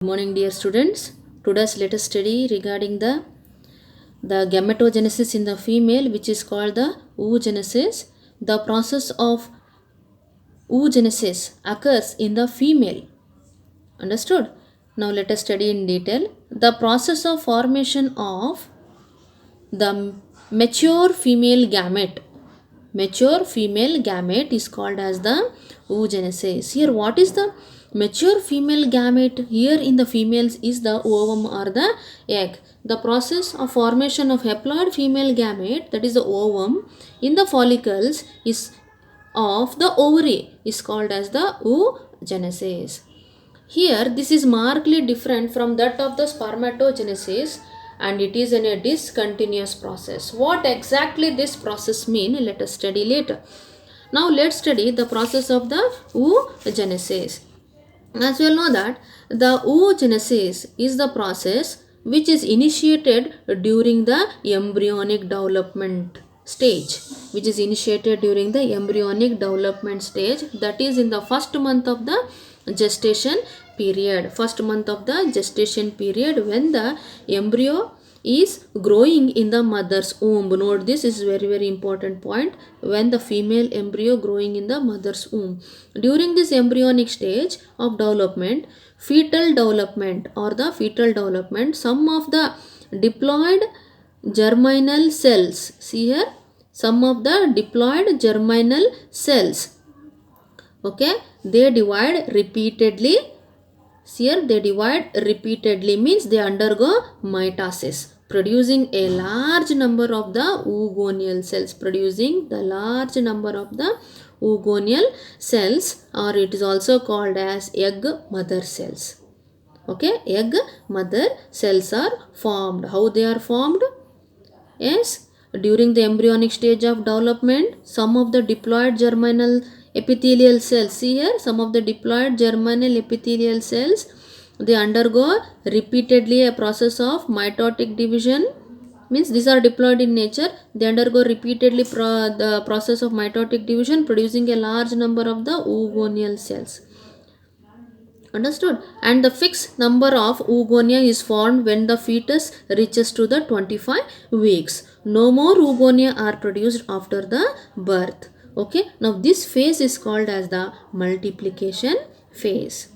Good morning, dear students. Today's let us study regarding the gametogenesis in the female, which is called the oogenesis. The process of oogenesis occurs in the female. Understood? Now let us study in detail. The process of formation of the mature female gamete. Mature female gamete is called as the oogenesis. Here, what is the mature female gamete? Here in the females is the ovum or the egg. The process of formation of haploid female gamete, that is the ovum, in the follicles is of the ovary is called as the oogenesis. Here, this is markedly different from that of the spermatogenesis and it is in a discontinuous process. What exactly this process mean? Let us study later. Now, let's study the process of the oogenesis. As you all know that the oogenesis is the process which is initiated during the embryonic development stage, that is in the first month of the gestation period when the embryo is growing in the mother's womb. Note, this is very important point. When the female embryo growing in the mother's womb, during this embryonic stage of development, some of the diploid germinal cells, see here, some of the diploid germinal cells, okay, they divide repeatedly. Here they divide repeatedly means they undergo mitosis, producing a large number of the oogonial cells, or it is also called as egg mother cells. Okay, egg mother cells are formed. How they are formed? Yes, during the embryonic stage of development, some of the diploid germinal epithelial cells, see here, some of the diploid germinal epithelial cells, they undergo repeatedly a process of mitotic division, means these are diploid in nature. They undergo repeatedly the process of mitotic division, producing a large number of the oogonial cells. Understood? And the fixed number of oogonia is formed when the fetus reaches to the 25 weeks. No more oogonia are produced after the birth. Okay, now this phase is called as the multiplication phase.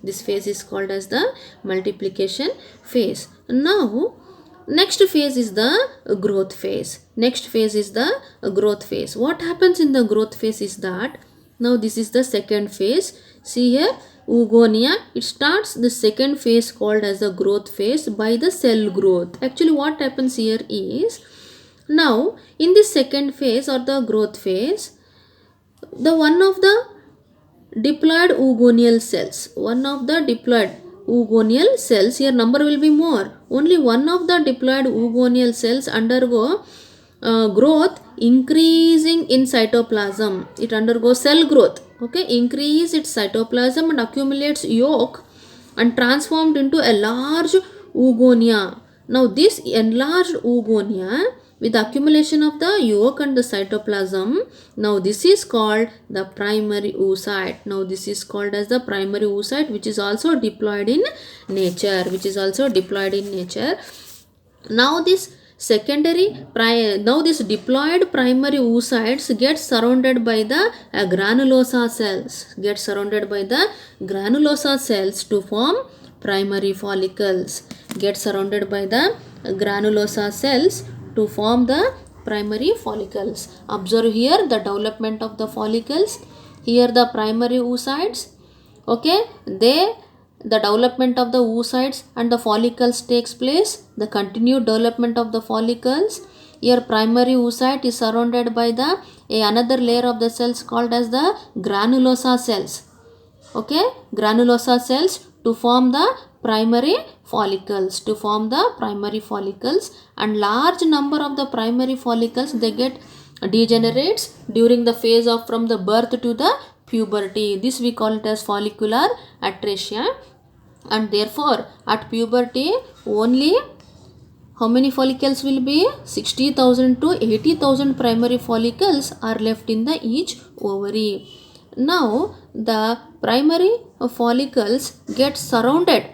Now, next phase is the growth phase. What happens in the growth phase is that, now this is the second phase. See here, oogonia, it starts the second phase called as the growth phase by the cell growth. Actually, what happens here is, now in the second phase or the growth phase, the one of the diploid oogonial cells, here number will be more. Only one of the diploid oogonial cells undergo growth, increasing in cytoplasm. It undergoes cell growth. Okay, increase its cytoplasm and accumulates yolk and transformed into a large oogonia. Now this enlarged oogonia with accumulation of the yolk and the cytoplasm, now this is called the primary oocyte. Which is also diploid in nature. Now this diploid primary oocytes get surrounded by the granulosa cells to form primary follicles. Observe here the development of the follicles. Here the primary oocytes, okay, the development of the oocytes and the follicles takes place. The continued development of the follicles. Here primary oocyte is surrounded by the another layer of the cells called as the granulosa cells. Okay, granulosa cells to form the primary follicles. And large number of the primary follicles, they get degenerates during the phase of from the birth to the puberty. This we call it as follicular atresia. And therefore at puberty only how many follicles will be? 60,000 to 80,000 primary follicles are left in the each ovary. Now the primary follicles get surrounded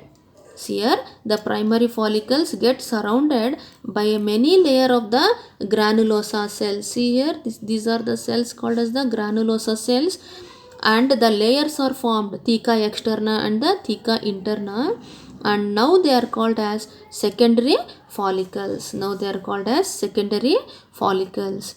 Here the primary follicles get surrounded by a many layer of the granulosa cells. See here, these are the cells called as the granulosa cells, and the layers are formed, theca externa and the theca interna, and now they are called as secondary follicles. Now they are called as secondary follicles.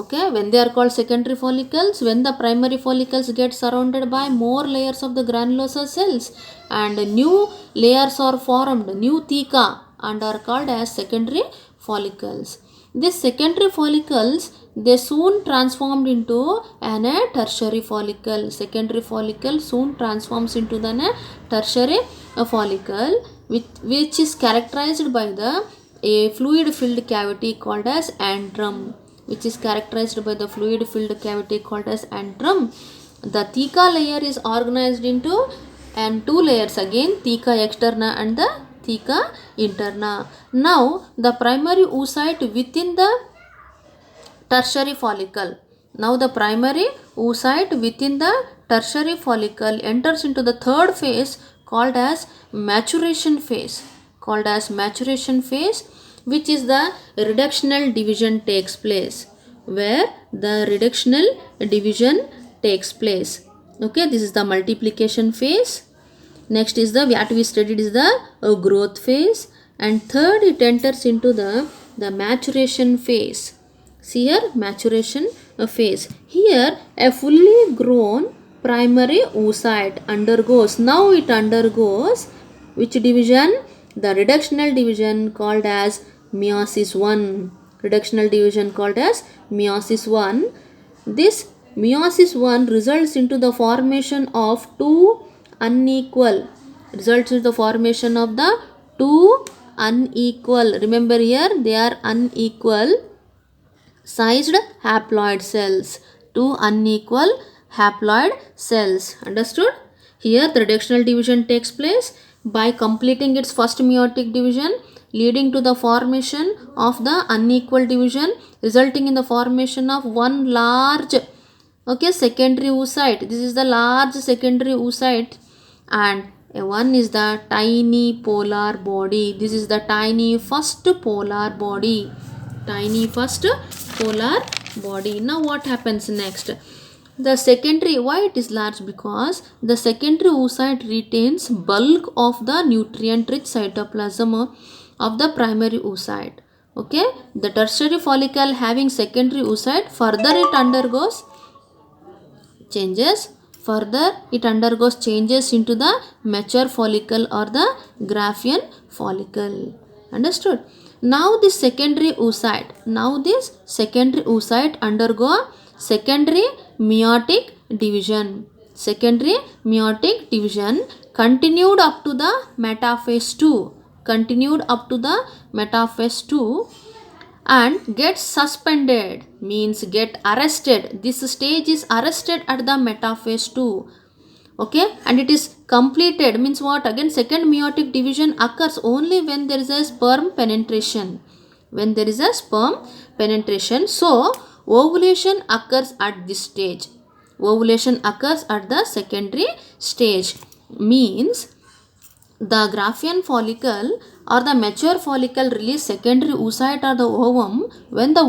Okay, when they are called secondary follicles, when the primary follicles get surrounded by more layers of the granulosa cells and new layers are formed, new theca, and are called as secondary follicles. These secondary follicles, they soon transformed into a tertiary follicle. Secondary follicle soon transforms into the tertiary follicle, which is characterized by the a fluid filled cavity called as antrum. Which is characterized by the fluid filled cavity called as antrum. The theca layer is organized into and two layers again, theca externa and the theca interna. Now the primary oocyte within the tertiary follicle. Now the primary oocyte within the tertiary follicle enters into the third phase called as maturation phase. Called as maturation phase, which is the reductional division takes place, where the reductional division takes place. Okay, this is the multiplication phase. Next is the what we studied is the growth phase, and third it enters into the maturation phase. See here, maturation phase. Here a fully grown primary oocyte undergoes, now it undergoes which division? The reductional division called as meiosis 1. Reductional division called as meiosis 1. This meiosis 1 results into the formation of two unequal, remember here they are unequal sized haploid cells, two unequal haploid cells. Understood? Here the reductional division takes place by completing its first meiotic division, leading to the formation of the unequal division, resulting in the formation of one large secondary oocyte. This is the large secondary oocyte, and one is the tiny polar body. This is the tiny first polar body. Now what happens next? The secondary, why it is large? Because the secondary oocyte retains bulk of the nutrient rich cytoplasm of the primary oocyte. Okay, the tertiary follicle having secondary oocyte, further it undergoes changes into the mature follicle or the Graafian follicle. Understood? Now this secondary oocyte undergo secondary meiotic division. Continued up to the metaphase 2. And gets suspended, means get arrested. This stage is arrested at the metaphase 2. Okay, and it is completed, means what? Again second meiotic division occurs only when there is a sperm penetration. So ovulation occurs at this stage. Ovulation occurs at the secondary stage, means the Graafian follicle or the mature follicle release secondary oocyte or the ovum when the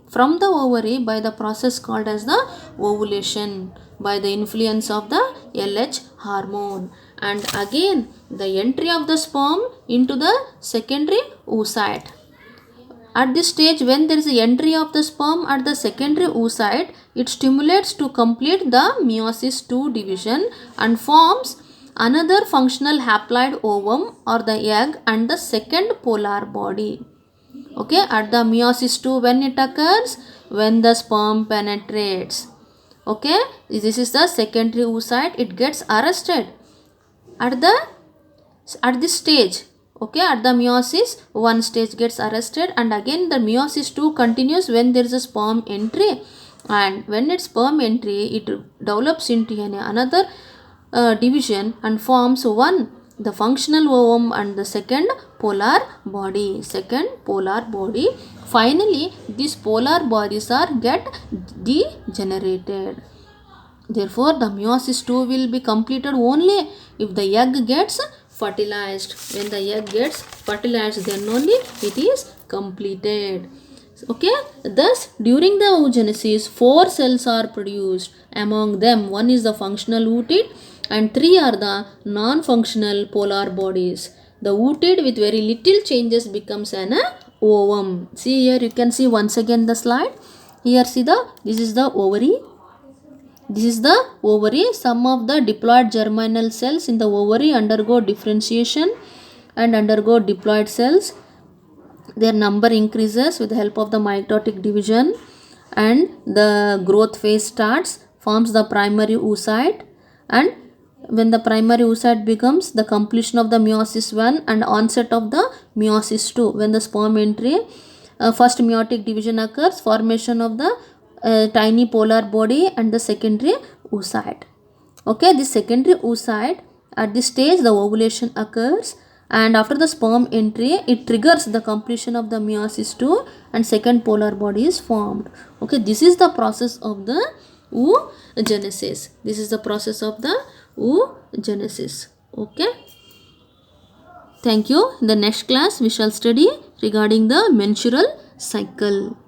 from the ovary by the process called as the ovulation, by the influence of the LH hormone, and again the entry of the sperm into the secondary oocyte. At this stage, when there is a entry of the sperm at the secondary oocyte, it stimulates to complete the meiosis 2 division and forms another functional haploid ovum or the egg and the second polar body. Okay, at the meiosis 2, when it occurs? When the sperm penetrates. Okay, this is the secondary oocyte. It gets arrested at this stage. Okay, at the meiosis 1 stage gets arrested, and again the meiosis 2 continues when there is a sperm entry, and when it's sperm entry, it develops into another division and forms one, the functional ovum and the second polar body. Finally these polar bodies get degenerated. Therefore the meiosis 2 will be completed only if the egg gets fertilized. When the egg gets fertilized, then only it is completed. Okay, thus during the oogenesis, 4 cells are produced. Among them, one is the functional oocyte and 3 are the non-functional polar bodies. The oocyte with very little changes becomes an ovum. See here, you can see once again the slide. Here see this is the ovary. This is the ovary. Some of the diploid germinal cells in the ovary undergo differentiation and undergo diploid cells. Their number increases with the help of the mitotic division, and the growth phase starts, forms the primary oocyte, and when the primary oocyte becomes the completion of the meiosis 1 and onset of the meiosis 2, when the sperm entry, first meiotic division occurs, formation of the tiny polar body and the secondary oocyte. Okay, this secondary oocyte, at this stage the ovulation occurs, and after the sperm entry it triggers the completion of the meiosis 2 and second polar body is formed. Okay, this is the process of the oogenesis. This is the process of the oogenesis. Okay, thank you. In the next class we shall study regarding the menstrual cycle.